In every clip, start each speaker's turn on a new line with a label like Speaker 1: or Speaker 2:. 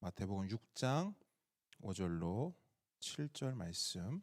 Speaker 1: 마태복음 6장 5절로 7절 말씀.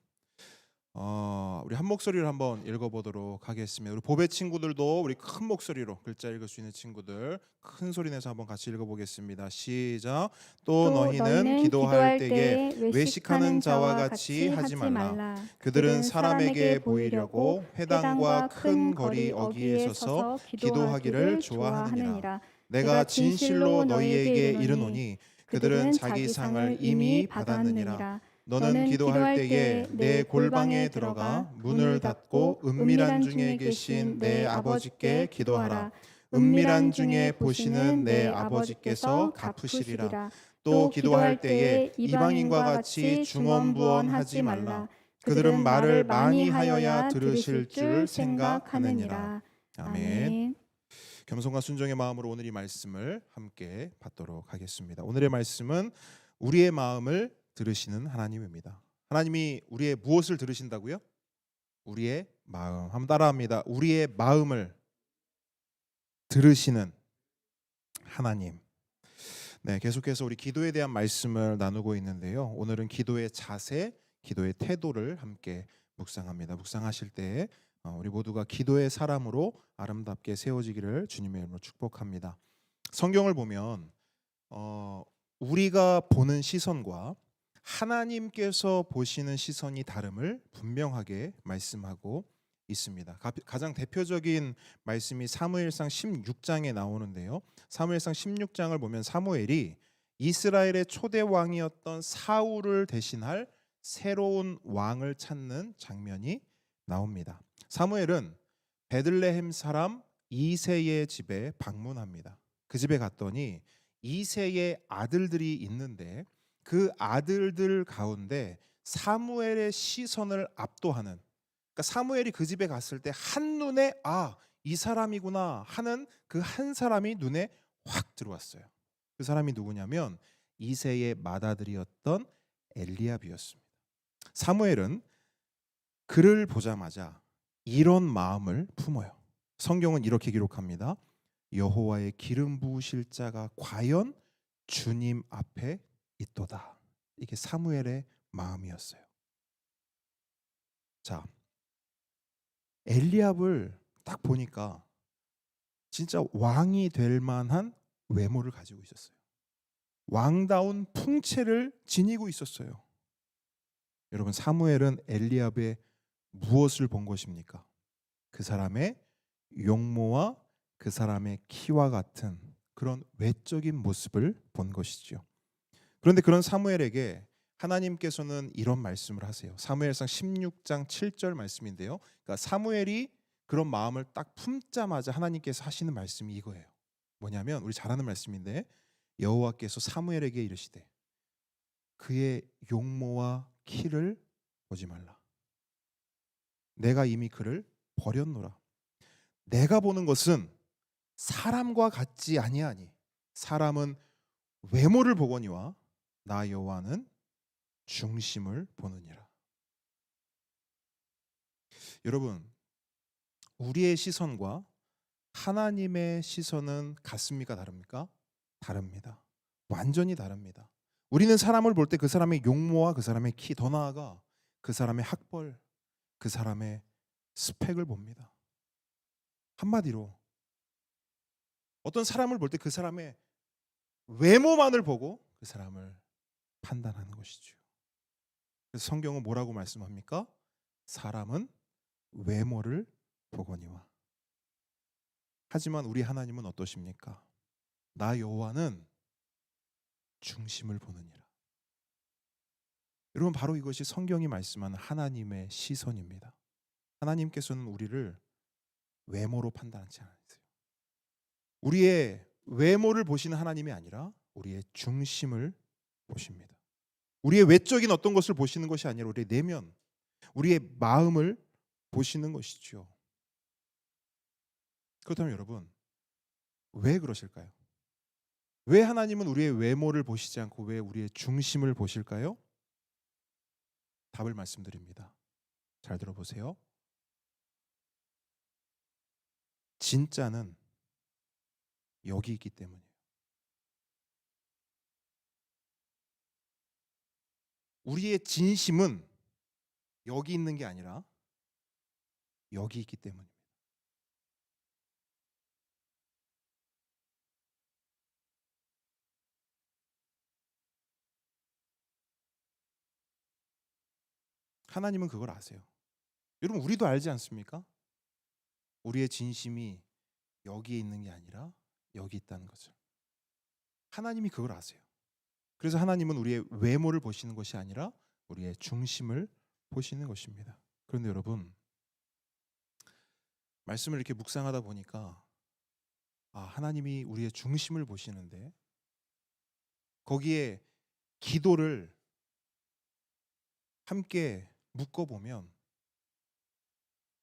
Speaker 1: 우리 한 목소리로 한번 읽어보도록 하겠습니다. 우리 보배 친구들도 우리 큰 목소리로 글자 읽을 수 있는 친구들 큰 소리 내서 한번 같이 읽어보겠습니다. 시작. 또
Speaker 2: 또
Speaker 1: 너희는
Speaker 2: 너희는
Speaker 1: 기도할
Speaker 2: 기도할
Speaker 1: 때에
Speaker 2: 때에
Speaker 1: 외식하는
Speaker 2: 외식하는
Speaker 1: 자와
Speaker 2: 자와
Speaker 1: 같이
Speaker 2: 같이
Speaker 1: 하지
Speaker 2: 하지
Speaker 1: 말라.
Speaker 2: 말라.
Speaker 1: 그들은
Speaker 2: 그들은
Speaker 1: 사람에게
Speaker 2: 사람에게
Speaker 1: 보이려고
Speaker 2: 보이려고
Speaker 1: 회당과
Speaker 2: 회당과
Speaker 1: 큰
Speaker 2: 큰
Speaker 1: 거리
Speaker 2: 거리
Speaker 1: 어귀에
Speaker 2: 어귀에
Speaker 1: 서서
Speaker 2: 서서
Speaker 1: 기도하기를
Speaker 2: 기도하기를
Speaker 1: 좋아하느니라.
Speaker 2: 좋아하느니라.
Speaker 1: 내가
Speaker 2: 내가
Speaker 1: 진실로
Speaker 2: 진실로 너희에게
Speaker 1: 너희에게
Speaker 2: 이르노니
Speaker 1: 이르노니 그들은
Speaker 2: 그들은
Speaker 1: 자기
Speaker 2: 자기
Speaker 1: 상을
Speaker 2: 상을
Speaker 1: 이미
Speaker 2: 이미
Speaker 1: 받았느니라.
Speaker 2: 받았느니라.
Speaker 1: 너는
Speaker 2: 너는
Speaker 1: 기도할
Speaker 2: 기도할
Speaker 1: 때에
Speaker 2: 때에
Speaker 1: 내
Speaker 2: 내
Speaker 1: 골방에
Speaker 2: 골방에
Speaker 1: 들어가
Speaker 2: 들어가
Speaker 1: 문을
Speaker 2: 문을
Speaker 1: 닫고
Speaker 2: 닫고
Speaker 1: 은밀한
Speaker 2: 은밀한
Speaker 1: 중에
Speaker 2: 중에
Speaker 1: 계신
Speaker 2: 계신
Speaker 1: 내
Speaker 2: 내
Speaker 1: 아버지께
Speaker 2: 아버지께
Speaker 1: 기도하라.
Speaker 2: 기도하라.
Speaker 1: 은밀한
Speaker 2: 은밀한
Speaker 1: 중에
Speaker 2: 중에
Speaker 1: 보시는
Speaker 2: 보시는
Speaker 1: 내
Speaker 2: 내
Speaker 1: 아버지께서
Speaker 2: 아버지께서
Speaker 1: 갚으시리라.
Speaker 2: 갚으시리라.
Speaker 1: 또
Speaker 2: 또
Speaker 1: 기도할
Speaker 2: 기도할
Speaker 1: 때에
Speaker 2: 때에
Speaker 1: 이방인과
Speaker 2: 이방인과
Speaker 1: 같이
Speaker 2: 같이
Speaker 1: 중언부언하지
Speaker 2: 중언부언하지
Speaker 1: 말라.
Speaker 2: 말라.
Speaker 1: 그들은
Speaker 2: 그들은
Speaker 1: 말을
Speaker 2: 말을
Speaker 1: 많이
Speaker 2: 많이
Speaker 1: 하여야
Speaker 2: 하여야
Speaker 1: 들으실
Speaker 2: 들으실
Speaker 1: 줄
Speaker 2: 줄
Speaker 1: 생각하느니라.
Speaker 2: 생각하느니라.
Speaker 1: 아멘.
Speaker 2: 아멘.
Speaker 1: 겸손과 순종의 마음으로 오늘 이 말씀을 함께 받도록 하겠습니다. 오늘의 말씀은 우리의 마음을 들으시는 하나님입니다. 하나님이 우리의 무엇을 들으신다고요? 우리의 마음. 한번 따라합니다. 우리의 마음을 들으시는 하나님. 네, 계속해서 우리 기도에 대한 말씀을 나누고 있는데요. 오늘은 기도의 자세, 기도의 태도를 함께 묵상합니다. 묵상하실 때 우리 모두가 기도의 사람으로 아름답게 세워지기를 주님의 이름으로 축복합니다. 성경을 보면 우리가 보는 시선과 하나님께서 보시는 시선이 다름을 분명하게 말씀하고 있습니다. 가장 대표적인 말씀이 사무엘상 16장에 나오는데요. 사무엘상 16장을 보면 사무엘이 이스라엘의 초대 왕이었던 사울을 대신할 새로운 왕을 찾는 장면이 나옵니다. 사무엘은 베들레헴 사람 이새의 집에 방문합니다. 그 집에 갔더니 이새의 아들들이 있는데 그 아들들 가운데 사무엘의 시선을 압도하는, 그러니까 사무엘이 그 집에 갔을 때 한눈에 이 사람이구나 하는 그 한 사람이 눈에 확 들어왔어요. 그 사람이 누구냐면 이새의 맏아들이었던 엘리압이었습니다. 사무엘은 그를 보자마자 이런 마음을 품어요. 성경은 이렇게 기록합니다. 여호와의 기름 부으실 자가 과연 주님 앞에 있도다. 이게 사무엘의 마음이었어요. 자, 엘리압을 딱 보니까 진짜 왕이 될 만한 외모를 가지고 있었어요. 왕다운 풍채를 지니고 있었어요. 여러분, 사무엘은 엘리압의 무엇을 본 것입니까? 그 사람의 용모와 그 사람의 키와 같은 그런 외적인 모습을 본 것이죠. 그런데 그런 사무엘에게 하나님께서는 이런 말씀을 하세요. 사무엘상 16장 7절 말씀인데요. 그러니까 사무엘이 그런 마음을 딱 품자마자 하나님께서 하시는 말씀이 이거예요. 뭐냐면 우리 잘 아는 말씀인데 여호와께서 사무엘에게 이르시되 그의 용모와 키를 보지 말라. 내가 이미 그를 버렸노라. 내가 보는 것은 사람과 같지 아니하니 사람은 외모를 보거니와 나 여호와는 중심을 보느니라. 여러분, 우리의 시선과 하나님의 시선은 같습니까? 다릅니까? 다릅니다. 완전히 다릅니다. 우리는 사람을 볼 때 그 사람의 용모와 그 사람의 키, 더 나아가 그 사람의 학벌, 그 사람의 스펙을 봅니다. 한마디로 어떤 사람을 볼 때 그 사람의 외모만을 보고 그 사람을 판단하는 것이죠. 그래서 성경은 뭐라고 말씀합니까? 사람은 외모를 보거니와. 하지만 우리 하나님은 어떠십니까? 나 여호와는 중심을 보느니라. 여러분, 바로 이것이 성경이 말씀하는 하나님의 시선입니다. 하나님께서는 우리를 외모로 판단하지 않으세요. 우리의 외모를 보시는 하나님이 아니라 우리의 중심을 보십니다. 우리의 외적인 어떤 것을 보시는 것이 아니라 우리의 내면, 우리의 마음을 보시는 것이죠. 그렇다면 여러분, 왜 그러실까요? 왜 하나님은 우리의 외모를 보시지 않고 왜 우리의 중심을 보실까요? 답을 말씀드립니다. 잘 들어보세요. 진짜는 여기 있기 때문이에요. 우리의 진심은 여기 있는 게 아니라 여기 있기 때문입니다. 하나님은 그걸 아세요. 여러분, 우리도 알지 않습니까? 우리의 진심이 여기에 있는 게 아니라 여기 있다는 것을. 하나님이 그걸 아세요. 그래서 하나님은 우리의 외모를 보시는 것이 아니라 우리의 중심을 보시는 것입니다. 그런데 여러분, 말씀을 이렇게 묵상하다 보니까 하나님이 우리의 중심을 보시는데 거기에 기도를 함께 묶어보면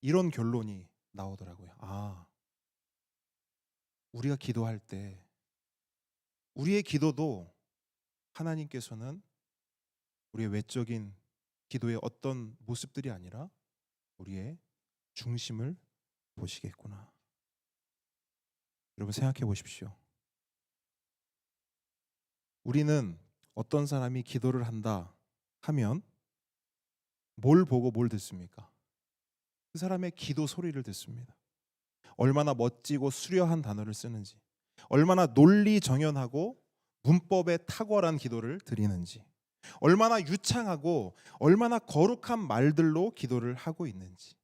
Speaker 1: 이런 결론이 나오더라고요. 우리가 기도할 때 우리의 기도도 하나님께서는 우리의 외적인 기도의 어떤 모습들이 아니라 우리의 중심을 보시겠구나. 여러분, 생각해 보십시오. 우리는 어떤 사람이 기도를 한다 하면 뭘 보고 뭘 듣습니까? 그 사람의 기도 소리를 듣습니다. 얼마나 멋지고 수려한 단어를 쓰는지, 얼마나 논리정연하고 문법에 탁월한 기도를 드리는지, 얼마나 유창하고 얼마나 거룩한 말들로 기도를 하고 있는지,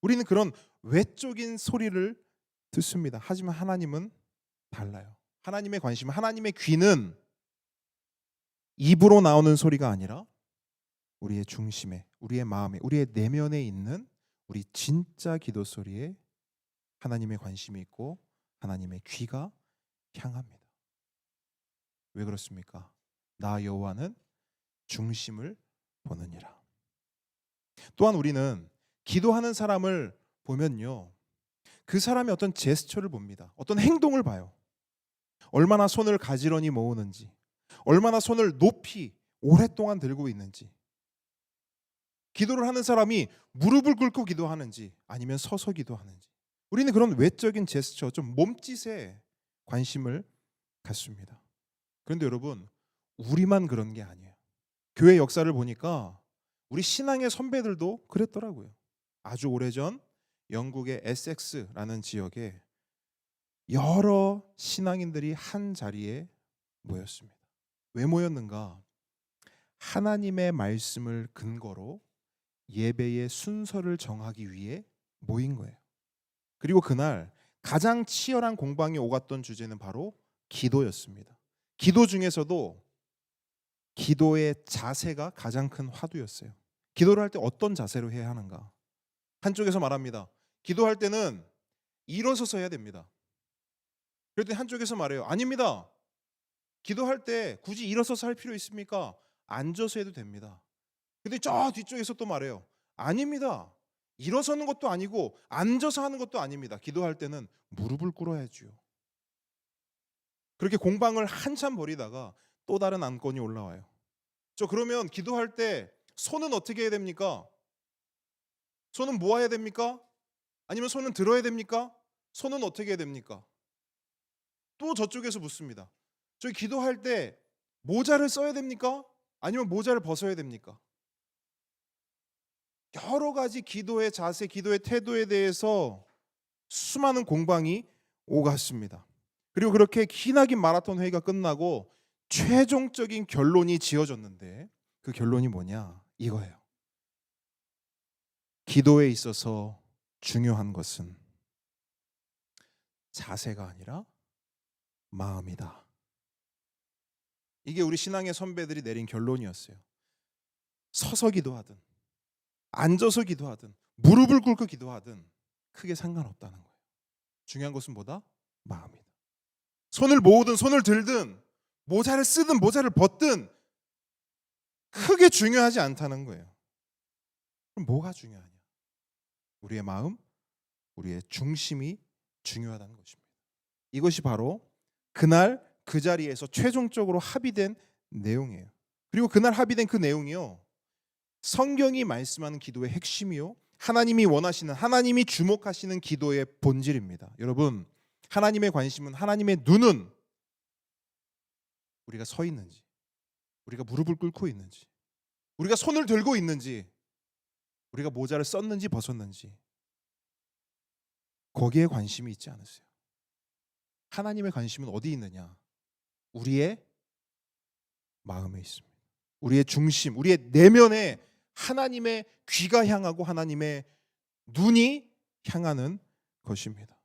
Speaker 1: 우리는 그런 외적인 소리를 듣습니다. 하지만 하나님은 달라요. 하나님의 관심, 하나님의 귀는 입으로 나오는 소리가 아니라 우리의 중심에, 우리의 마음에, 우리의 내면에 있는 우리 진짜 기도 소리에 하나님의 관심이 있고 하나님의 귀가 향합니다. 왜 그렇습니까? 나 여호와는 중심을 보느니라. 또한 우리는 기도하는 사람을 보면요, 그 사람의 어떤 제스처를 봅니다. 어떤 행동을 봐요. 얼마나 손을 가지런히 모으는지, 얼마나 손을 높이 오랫동안 들고 있는지, 기도를 하는 사람이 무릎을 꿇고 기도하는지 아니면 서서 기도하는지, 우리는 그런 외적인 제스처, 좀 몸짓에 관심을 갖습니다. 그런데 여러분, 우리만 그런 게 아니에요. 교회 역사를 보니까 우리 신앙의 선배들도 그랬더라고요. 아주 오래전 영국의 에섹스라는 지역에 여러 신앙인들이 한 자리에 모였습니다. 왜 모였는가? 하나님의 말씀을 근거로 예배의 순서를 정하기 위해 모인 거예요. 그리고 그날 가장 치열한 공방이 오갔던 주제는 바로 기도였습니다. 기도 중에서도 기도의 자세가 가장 큰 화두였어요. 기도를 할 때 어떤 자세로 해야 하는가? 한쪽에서 말합니다. 기도할 때는 일어서서 해야 됩니다. 그랬더니 한쪽에서 말해요. 아닙니다. 기도할 때 굳이 일어서서 할 필요 있습니까? 앉아서 해도 됩니다. 근데 저 뒤쪽에서 또 말해요. 아닙니다. 일어서는 것도 아니고 앉아서 하는 것도 아닙니다. 기도할 때는 무릎을 꿇어야지요. 그렇게 공방을 한참 벌이다가 또 다른 안건이 올라와요. 그러면 기도할 때 손은 어떻게 해야 됩니까? 손은 모아야 됩니까? 아니면 손은 들어야 됩니까? 손은 어떻게 해야 됩니까? 또 저쪽에서 묻습니다. 저희 기도할 때 모자를 써야 됩니까? 아니면 모자를 벗어야 됩니까? 여러 가지 기도의 자세, 기도의 태도에 대해서 수많은 공방이 오갔습니다. 그리고 그렇게 기나긴 마라톤 회의가 끝나고 최종적인 결론이 지어졌는데 그 결론이 뭐냐? 이거예요. 기도에 있어서 중요한 것은 자세가 아니라 마음이다. 이게 우리 신앙의 선배들이 내린 결론이었어요. 서서 기도하든 앉아서 기도하든 무릎을 꿇고 기도하든 크게 상관없다는 거예요. 중요한 것은 뭐다? 마음이다. 손을 모으든 손을 들든 모자를 쓰든 모자를 벗든 크게 중요하지 않다는 거예요. 그럼 뭐가 중요하냐? 우리의 마음, 우리의 중심이 중요하다는 것입니다. 이것이 바로 그날 그 자리에서 최종적으로 합의된 내용이에요. 그리고 그날 합의된 그 내용이요, 성경이 말씀하는 기도의 핵심이요, 하나님이 원하시는, 하나님이 주목하시는 기도의 본질입니다. 여러분, 하나님의 관심은, 하나님의 눈은 우리가 서 있는지, 우리가 무릎을 꿇고 있는지, 우리가 손을 들고 있는지, 우리가 모자를 썼는지 벗었는지, 거기에 관심이 있지 않으세요? 하나님의 관심은 어디 있느냐? 우리의 마음에 있습니다. 우리의 중심, 우리의 내면에 하나님의 귀가 향하고 하나님의 눈이 향하는 것입니다.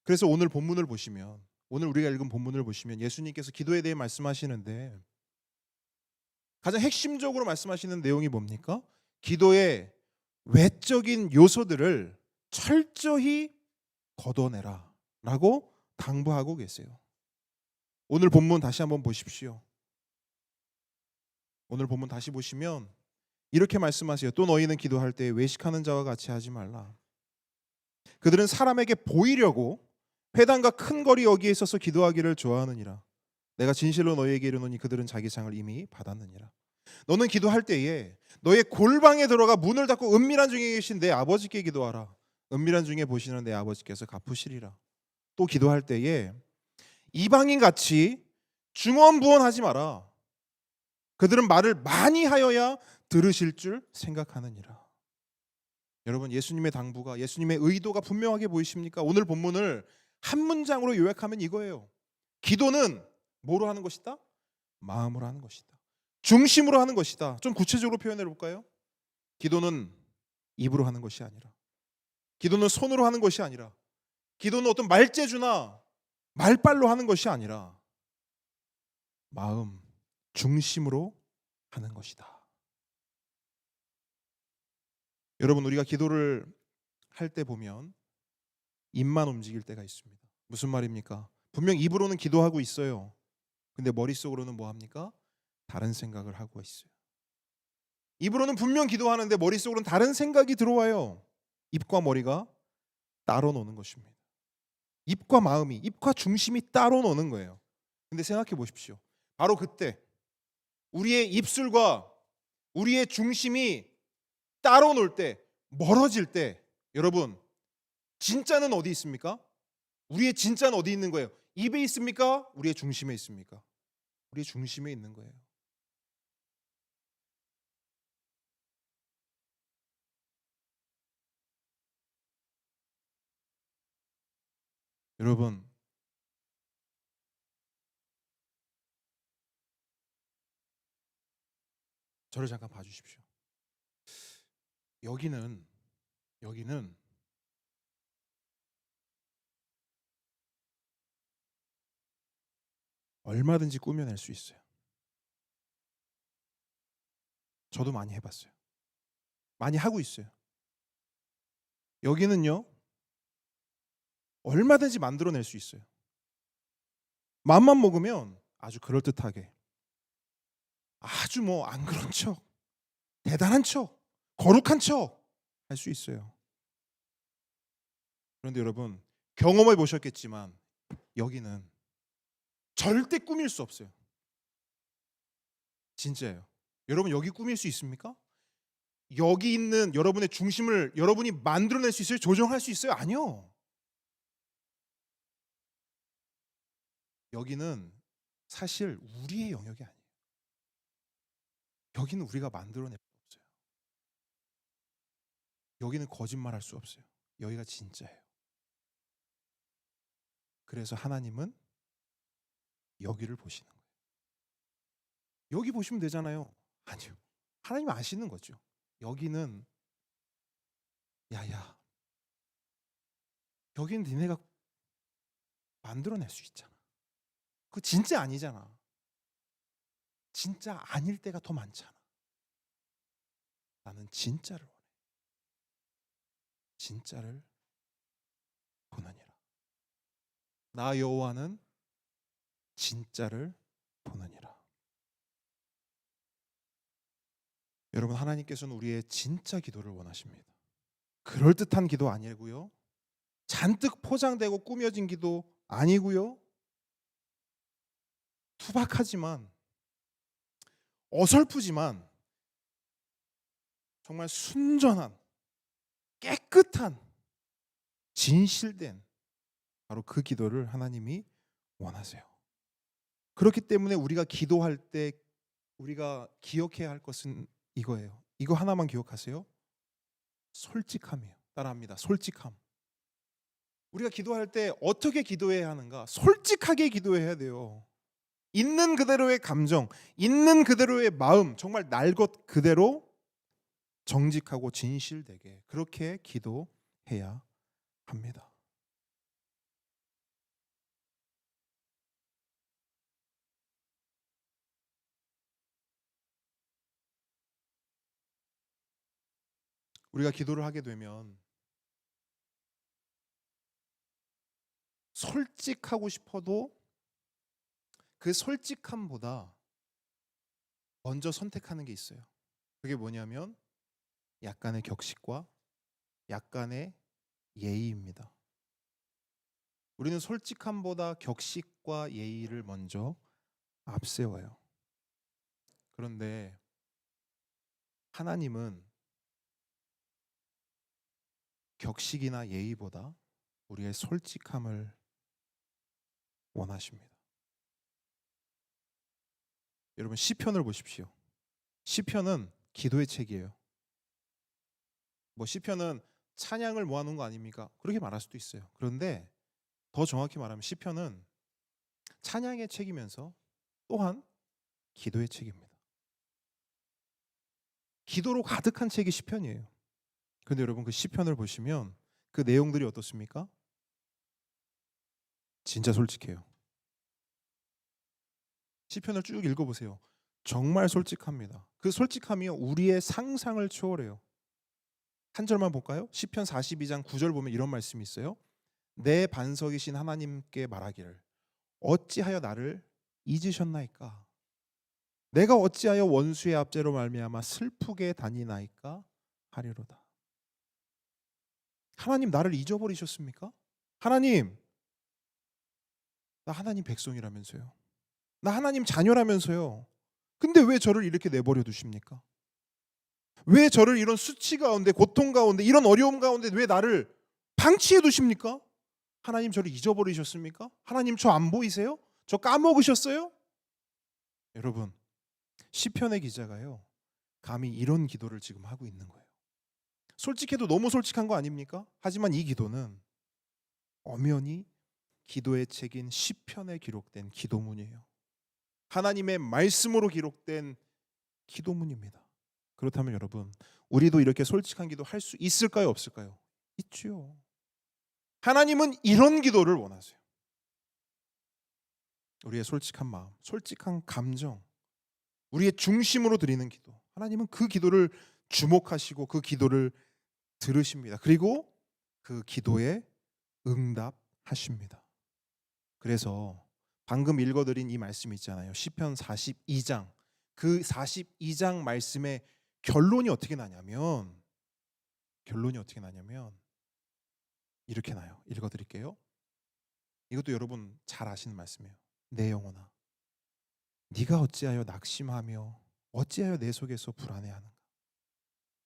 Speaker 1: 그래서 오늘 본문을 보시면, 오늘 우리가 읽은 본문을 보시면 예수님께서 기도에 대해 말씀하시는데 가장 핵심적으로 말씀하시는 내용이 뭡니까? 기도의 외적인 요소들을 철저히 걷어내라 라고 당부하고 계세요. 오늘 본문 다시 한번 보십시오. 오늘 본문 다시 보시면 이렇게 말씀하세요. 또 너희는 기도할 때 외식하는 자와 같이 하지 말라. 그들은 사람에게 보이려고 회당과 큰 거리 여기에 있어서 기도하기를 좋아하느니라. 내가 진실로 너희에게 이르노니 그들은 자기 상을 이미 받았느니라. 너는 기도할 때에 너의 골방에 들어가 문을 닫고 은밀한 중에 계신 내 아버지께 기도하라. 은밀한 중에 보시는 내 아버지께서 갚으시리라. 또 기도할 때에 이방인 같이 중언부언하지 마라. 그들은 말을 많이 하여야 들으실 줄 생각하느니라. 여러분, 예수님의 당부가, 예수님의 의도가 분명하게 보이십니까? 오늘 본문을 한 문장으로 요약하면 이거예요. 기도는 뭐로 하는 것이다? 마음으로 하는 것이다. 중심으로 하는 것이다. 좀 구체적으로 표현해 볼까요? 기도는 입으로 하는 것이 아니라, 기도는 손으로 하는 것이 아니라, 기도는 어떤 말재주나 말발로 하는 것이 아니라 마음, 중심으로 하는 것이다. 여러분, 우리가 기도를 할 때 보면 입만 움직일 때가 있습니다. 무슨 말입니까? 분명 입으로는 기도하고 있어요. 근데 머릿속으로는 뭐 합니까? 다른 생각을 하고 있어요. 입으로는 분명 기도하는데 머릿속으로는 다른 생각이 들어와요. 입과 머리가 따로 노는 것입니다. 입과 마음이, 입과 중심이 따로 노는 거예요. 근데 생각해 보십시오. 바로 그때 우리의 입술과 우리의 중심이 따로 놀 때, 멀어질 때, 여러분, 진짜는 어디 있습니까? 우리의 진짜는 어디 있는 거예요? 입에 있습니까? 우리의 중심에 있습니까? 우리의 중심에 있는 거예요. 여러분, 저를 잠깐 봐주십시오. 여기는 얼마든지 꾸며낼 수 있어요. 저도 많이 해봤어요. 많이 하고 있어요. 여기는요, 얼마든지 만들어낼 수 있어요. 마음만 먹으면 아주 그럴듯하게, 아주 뭐 안 그런 척, 대단한 척, 거룩한 척 할 수 있어요. 그런데 여러분, 경험해 보셨겠지만 여기는 절대 꾸밀 수 없어요. 진짜예요. 여러분, 여기 꾸밀 수 있습니까? 여기 있는 여러분의 중심을 여러분이 만들어낼 수 있어요? 조정할 수 있어요? 아니요. 여기는 사실 우리의 영역이 아니에요. 여기는 우리가 만들어낼 수 없어요. 여기는 거짓말할 수 없어요. 여기가 진짜예요. 그래서 하나님은 여기를 보시는 거예요. 여기 보시면 되잖아요. 아니요. 하나님 아시는 거죠. 여기는, 야야, 여기는 니네가 만들어낼 수 있잖아. 그거 진짜 아니잖아. 진짜 아닐 때가 더 많잖아. 나는 진짜를 원해. 진짜를 보느니라. 나 여호와는 진짜를 보느니라. 여러분, 하나님께서는 우리의 진짜 기도를 원하십니다. 그럴듯한 기도 아니고요, 잔뜩 포장되고 꾸며진 기도 아니고요, 투박하지만, 어설프지만 정말 순전한, 깨끗한, 진실된 바로 그 기도를 하나님이 원하세요. 그렇기 때문에 우리가 기도할 때 우리가 기억해야 할 것은 이거예요. 이거 하나만 기억하세요. 솔직함이에요. 따라합니다. 솔직함. 우리가 기도할 때 어떻게 기도해야 하는가? 솔직하게 기도해야 돼요. 있는 그대로의 감정, 있는 그대로의 마음, 정말 날 것 그대로 정직하고 진실되게 그렇게 기도해야 합니다. 우리가 기도를 하게 되면 솔직하고 싶어도 그 솔직함보다 먼저 선택하는 게 있어요. 그게 뭐냐면 약간의 격식과 약간의 예의입니다. 우리는 솔직함보다 격식과 예의를 먼저 앞세워요. 그런데 하나님은 격식이나 예의보다 우리의 솔직함을 원하십니다. 여러분 시편을 보십시오. 시편은 기도의 책이에요. 뭐 시편은 찬양을 모아놓은 거 아닙니까? 그렇게 말할 수도 있어요. 그런데 더 정확히 말하면 시편은 찬양의 책이면서 또한 기도의 책입니다. 기도로 가득한 책이 시편이에요. 그런데 여러분 그 시편을 보시면 그 내용들이 어떻습니까? 진짜 솔직해요. 시편을 쭉 읽어보세요. 정말 솔직합니다. 그 솔직함이 우리의 상상을 초월해요. 한 절만 볼까요? 시편 42장 9절 보면 이런 말씀이 있어요. 내 반석이신 하나님께 말하기를 어찌하여 나를 잊으셨나이까? 내가 어찌하여 원수의 압제로 말미암아 슬프게 다니나이까 하리로다. 하나님 나를 잊어버리셨습니까? 하나님, 나 하나님 백성이라면서요. 나 하나님 자녀라면서요. 근데 왜 저를 이렇게 내버려 두십니까? 왜 저를 이런 수치 가운데 고통 가운데 이런 어려움 가운데 왜 나를 방치해 두십니까? 하나님 저를 잊어버리셨습니까? 하나님 저 안 보이세요? 저 까먹으셨어요? 여러분 시편의 기자가요 감히 이런 기도를 지금 하고 있는 거예요. 솔직해도 너무 솔직한 거 아닙니까? 하지만 이 기도는 엄연히 기도의 책인 시편에 기록된 기도문이에요. 하나님의 말씀으로 기록된 기도문입니다. 그렇다면 여러분 우리도 이렇게 솔직한 기도 할 수 있을까요? 없을까요? 있지요. 하나님은 이런 기도를 원하세요. 우리의 솔직한 마음, 솔직한 감정, 우리의 중심으로 드리는 기도. 하나님은 그 기도를 주목하시고 그 기도를 들으십니다. 그리고 그 기도에 응답하십니다. 그래서 방금 읽어드린 이 말씀 있잖아요. 시편 42장. 그 42장 말씀의 결론이 어떻게 나냐면 이렇게 나요. 읽어드릴게요. 이것도 여러분 잘 아시는 말씀이에요. 내 영혼아 네가 어찌하여 낙심하며 어찌하여 내 속에서 불안해하는가.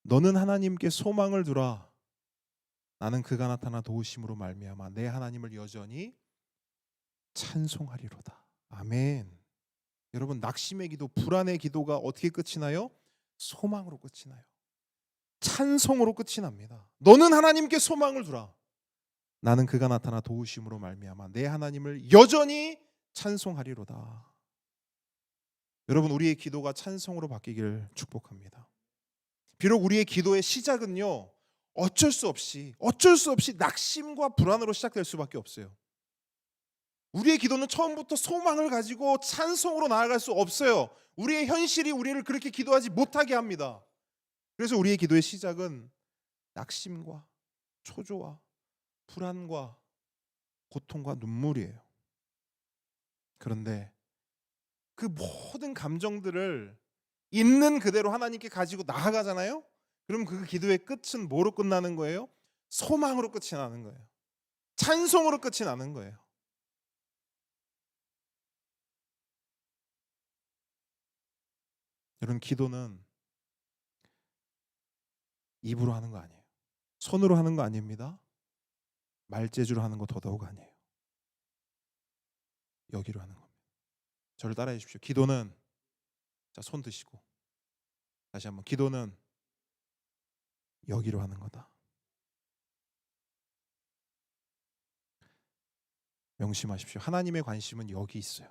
Speaker 1: 너는 하나님께 소망을 두라. 나는 그가 나타나 도우심으로 말미암아 내 하나님을 여전히 찬송하리로다. 아멘. 여러분 낙심의 기도, 불안의 기도가 어떻게 끝이 나요? 소망으로 끝이 나요. 찬송으로 끝이 납니다. 너는 하나님께 소망을 두라. 나는 그가 나타나 도우심으로 말미암아 내 하나님을 여전히 찬송하리로다. 여러분 우리의 기도가 찬송으로 바뀌기를 축복합니다. 비록 우리의 기도의 시작은요 어쩔 수 없이 낙심과 불안으로 시작될 수밖에 없어요. 우리의 기도는 처음부터 소망을 가지고 찬송으로 나아갈 수 없어요. 우리의 현실이 우리를 그렇게 기도하지 못하게 합니다. 그래서 우리의 기도의 시작은 낙심과 초조와 불안과 고통과 눈물이에요. 그런데 그 모든 감정들을 있는 그대로 하나님께 가지고 나아가잖아요. 그럼 그 기도의 끝은 뭐로 끝나는 거예요? 소망으로 끝이 나는 거예요. 찬송으로 끝이 나는 거예요. 여러분 기도는 입으로 하는 거 아니에요. 손으로 하는 거 아닙니다. 말재주로 하는 거 더더욱 아니에요. 여기로 하는 겁니다. 저를 따라해 주십시오. 기도는 자, 손 드시고 다시 한번 기도는 여기로 하는 거다. 명심하십시오. 하나님의 관심은 여기 있어요.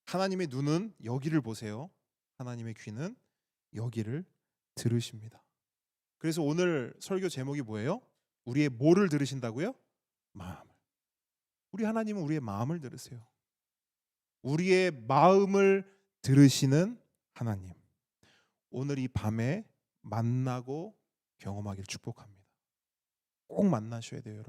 Speaker 1: 하나님의 눈은 여기를 보세요. 하나님의 귀는 여기를 들으십니다. 그래서 오늘 설교 제목이 뭐예요? 우리의 뭐를 들으신다고요? 마음을. 우리 하나님은 우리의 마음을 들으세요. 우리의 마음을 들으시는 하나님. 오늘 이 밤에 만나고 경험하기를 축복합니다. 꼭 만나셔야 돼요, 여러분.